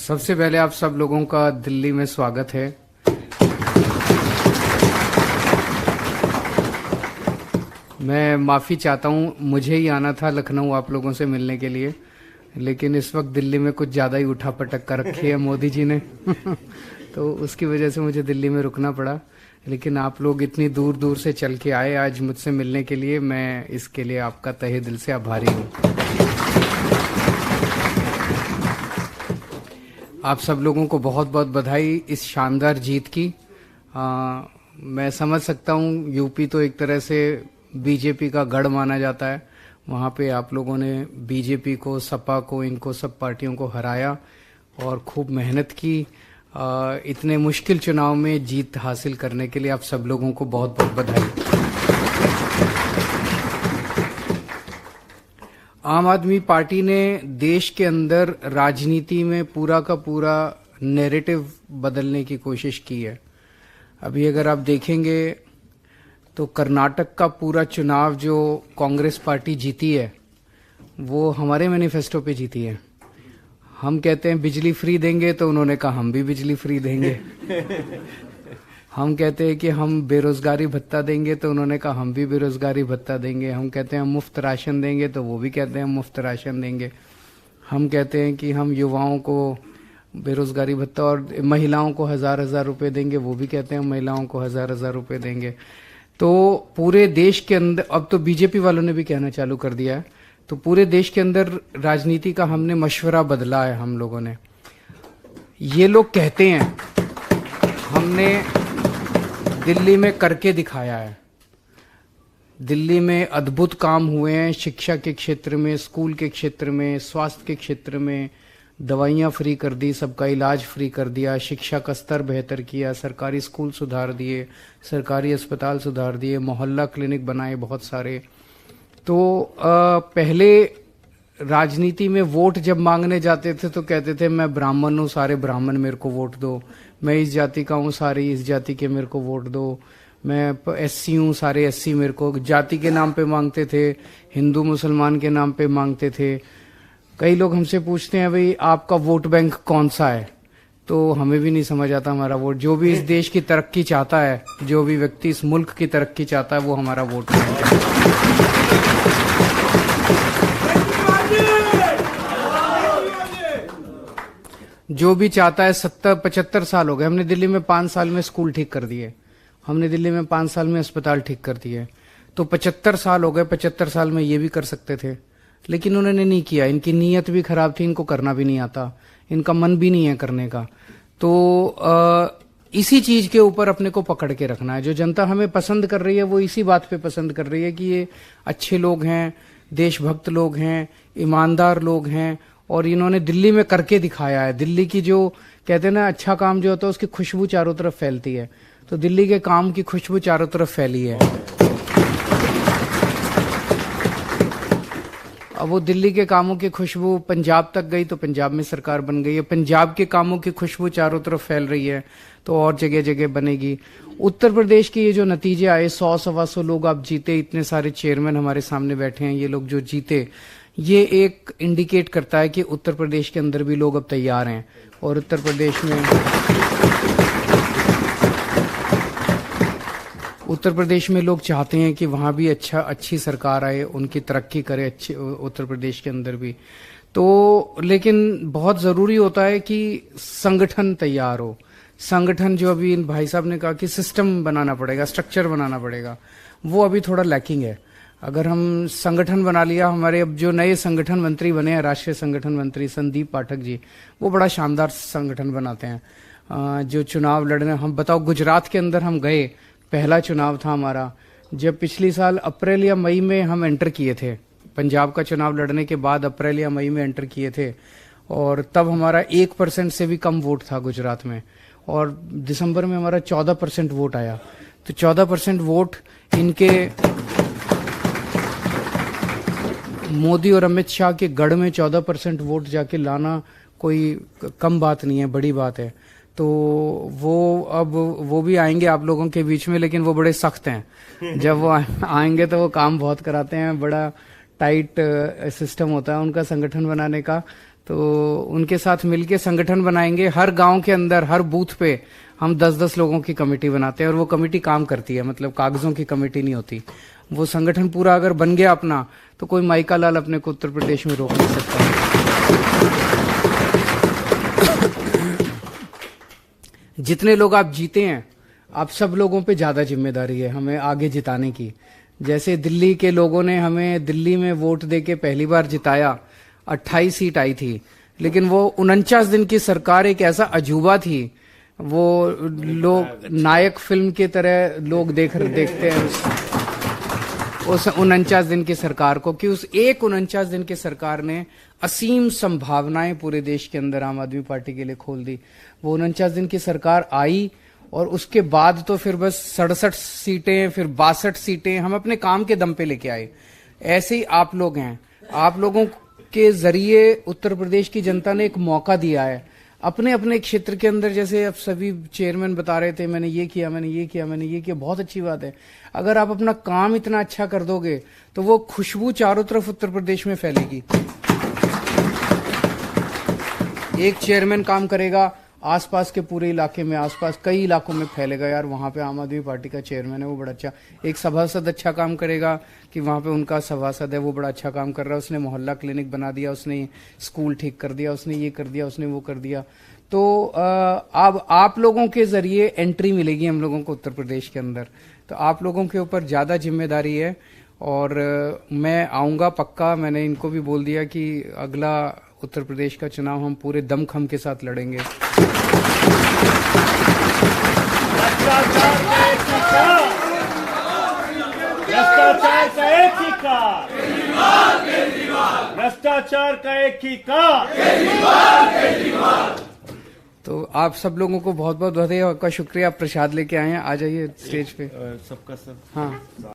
सबसे पहले आप सब लोगों का दिल्ली में स्वागत है। मैं माफ़ी चाहता हूँ, मुझे ही आना था लखनऊ आप लोगों से मिलने के लिए, लेकिन इस वक्त दिल्ली में कुछ ज़्यादा ही उठा पटक कर रखी है मोदी जी ने तो उसकी वजह से मुझे दिल्ली में रुकना पड़ा। लेकिन आप लोग इतनी दूर दूर से चल के आए आज मुझसे मिलने के लिए, मैं इसके लिए आपका तहे दिल से आभारी हूँ। आप सब लोगों को बहुत बहुत बधाई इस शानदार जीत की। मैं समझ सकता हूँ, यूपी तो एक तरह से बीजेपी का गढ़ माना जाता है। वहाँ पे आप लोगों ने बीजेपी को, सपा को, इनको सब पार्टियों को हराया और खूब मेहनत की। इतने मुश्किल चुनाव में जीत हासिल करने के लिए आप सब लोगों को बहुत बहुत बधाई। आम आदमी पार्टी ने देश के अंदर राजनीति में पूरा का पूरा नैरेटिव बदलने की कोशिश की है। अभी अगर आप देखेंगे तो कर्नाटक का पूरा चुनाव जो कांग्रेस पार्टी जीती है वो हमारे मैनिफेस्टो पे जीती है। हम कहते हैं बिजली फ्री देंगे तो उन्होंने कहा हम भी बिजली फ्री देंगे हम कहते हैं कि हम बेरोजगारी भत्ता देंगे तो उन्होंने कहा हम भी बेरोजगारी भत्ता देंगे। हम कहते हैं हम मुफ्त राशन देंगे तो वो भी कहते हैं हम मुफ्त राशन देंगे। हम कहते हैं कि हम युवाओं को बेरोजगारी भत्ता और महिलाओं को 1000-1000 रुपये देंगे, वो भी कहते हैं महिलाओं को 1000-1000 रुपये देंगे। तो पूरे देश के अंदर अब तो बीजेपी वालों ने भी कहना चालू कर दिया है। तो पूरे देश के अंदर राजनीति का हमने मशवरा बदला है। हम लोगों ने, ये लोग कहते हैं, हमने दिल्ली में करके दिखाया है। दिल्ली में अद्भुत काम हुए हैं, शिक्षा के क्षेत्र में, स्कूल के क्षेत्र में, स्वास्थ्य के क्षेत्र में। दवाइयाँ फ्री कर दी, सबका इलाज फ्री कर दिया, शिक्षा का स्तर बेहतर किया, सरकारी स्कूल सुधार दिए, सरकारी अस्पताल सुधार दिए, मोहल्ला क्लिनिक बनाए बहुत सारे। तो पहले राजनीति में वोट जब मांगने जाते थे तो कहते थे मैं ब्राह्मण हूँ, सारे ब्राह्मण मेरे को वोट दो। मैं इस जाति का हूँ, सारी इस जाति के मेरे को वोट दो। मैं एससी हूँ, सारे एससी मेरे को। जाति के नाम पे मांगते थे, हिंदू मुसलमान के नाम पे मांगते थे। कई लोग हमसे पूछते हैं भाई आपका वोट बैंक कौन सा है, तो हमें भी नहीं समझ आता हमारा वोट। जो भी इस देश की तरक्की चाहता है, जो भी व्यक्ति इस मुल्क की तरक्की चाहता है, वो हमारा वोट बैंक है। जो भी चाहता है, 70-75 साल हो गए, हमने दिल्ली में 5 साल में स्कूल ठीक कर दिए, हमने दिल्ली में 5 साल में अस्पताल ठीक कर दिए। तो 75 साल हो गए, 75 साल में ये भी कर सकते थे, लेकिन उन्होंने नहीं किया। इनकी नीयत भी खराब थी, इनको करना भी नहीं आता, इनका मन भी नहीं है करने का। तो इसी चीज के ऊपर अपने को पकड़ के रखना है। जो जनता हमें पसंद कर रही है वो इसी बात पे पसंद कर रही है कि ये अच्छे लोग हैं, देशभक्त लोग हैं, ईमानदार लोग हैं, और इन्होंने दिल्ली में करके दिखाया है। दिल्ली की जो कहते हैं ना, अच्छा काम जो होता है उसकी खुशबू चारों तरफ फैलती है, तो दिल्ली के काम की खुशबू चारों तरफ फैली है। अब वो दिल्ली के कामों की खुशबू पंजाब तक गई तो पंजाब में सरकार बन गई है। पंजाब के कामों की खुशबू चारों तरफ फैल रही है तो और जगह जगह बनेगी। उत्तर प्रदेश के ये जो नतीजे आए, 100-125 लोग आप जीते, इतने सारे चेयरमैन हमारे सामने बैठे हैं, ये लोग जो जीते, ये एक इंडिकेट करता है कि उत्तर प्रदेश के अंदर भी लोग अब तैयार हैं। और उत्तर प्रदेश में लोग चाहते हैं कि वहां भी अच्छी सरकार आए, उनकी तरक्की करे अच्छी उत्तर प्रदेश के अंदर भी। तो लेकिन बहुत जरूरी होता है कि संगठन तैयार हो। संगठन जो अभी इन भाई साहब ने कहा कि सिस्टम बनाना पड़ेगा, स्ट्रक्चर बनाना पड़ेगा, वो अभी थोड़ा लैकिंग है। अगर हम संगठन बना लिया, हमारे अब जो नए संगठन मंत्री बने हैं, राष्ट्रीय संगठन मंत्री संदीप पाठक जी, वो बड़ा शानदार संगठन बनाते हैं। जो चुनाव लड़ने, हम बताओ, गुजरात के अंदर हम गए, पहला चुनाव था हमारा, जब पिछली साल अप्रैल या मई में हम एंटर किए थे। पंजाब का चुनाव लड़ने के बाद अप्रैल या मई में एंटर किए थे, और तब हमारा 1% से भी कम वोट था गुजरात में, और दिसंबर में हमारा 14% वोट आया। तो 14% वोट इनके मोदी और अमित शाह के गढ़ में 14% वोट जाके लाना कोई कम बात नहीं है, बड़ी बात है। तो वो भी आएंगे आप लोगों के बीच में, लेकिन वो बड़े सख्त हैं। जब वो आएंगे तो वो काम बहुत कराते हैं, बड़ा टाइट सिस्टम होता है उनका संगठन बनाने का। तो उनके साथ मिलके संगठन बनाएंगे। हर गांव के अंदर, हर बूथ पे हम 10-10 लोगों की कमेटी बनाते हैं और वो कमेटी काम करती है, मतलब कागजों की कमेटी नहीं होती। वो संगठन पूरा अगर बन गया अपना, तो कोई माइका लाल अपने को उत्तर प्रदेश में रोक नहीं सकता। जितने लोग आप जीते हैं, आप सब लोगों पे ज्यादा जिम्मेदारी है हमें आगे जिताने की। जैसे दिल्ली के लोगों ने हमें दिल्ली में वोट देके पहली बार जिताया, 28 सीट आई थी, लेकिन वो 49 दिन की सरकार एक ऐसा अजूबा थी। वो लोग नायक फिल्म की तरह लोग देखते हैं उस 49 दिन की सरकार को, कि उस एक 49 दिन की सरकार ने असीम संभावनाएं पूरे देश के अंदर आम आदमी पार्टी के लिए खोल दी। वो 49 दिन की सरकार आई और उसके बाद तो फिर बस 67 सीटें, फिर 62 सीटें हम अपने काम के दम पे लेके आए। ऐसे ही आप लोग हैं, आप लोगों के जरिए उत्तर प्रदेश की जनता ने एक मौका दिया है अपने अपने क्षेत्र के अंदर। जैसे अब सभी चेयरमैन बता रहे थे, मैंने ये किया, मैंने ये किया, मैंने ये किया, बहुत अच्छी बात है। अगर आप अपना काम इतना अच्छा कर दोगे तो वो खुशबू चारों तरफ उत्तर प्रदेश में फैलेगी। एक चेयरमैन काम करेगा, आसपास के पूरे इलाके में, आसपास कई इलाकों में फैलेगा, यार वहां पे आम आदमी पार्टी का चेयरमैन है, वो बड़ा अच्छा। एक सभासद अच्छा काम करेगा कि वहां पे उनका सभासद है, वो बड़ा अच्छा काम कर रहा है, उसने मोहल्ला क्लिनिक बना दिया, उसने स्कूल ठीक कर दिया, उसने ये कर दिया, उसने वो कर दिया। तो अब आप लोगों के जरिए एंट्री मिलेगी हम लोगों को उत्तर प्रदेश के अंदर। तो आप लोगों के ऊपर ज्यादा जिम्मेदारी है और मैं आऊंगा पक्का। मैंने इनको भी बोल दिया कि अगला उत्तर प्रदेश का चुनाव हम पूरे दमखम के साथ लड़ेंगे। भ्रष्टाचार का एक ही का, भ्रष्टाचार का एक ही का। तो आप सब लोगों को बहुत बहुत बधाई और आपका शुक्रिया। आप प्रसाद लेके आए हैं, आ जाइए स्टेज पे। सबका सब। हाँ।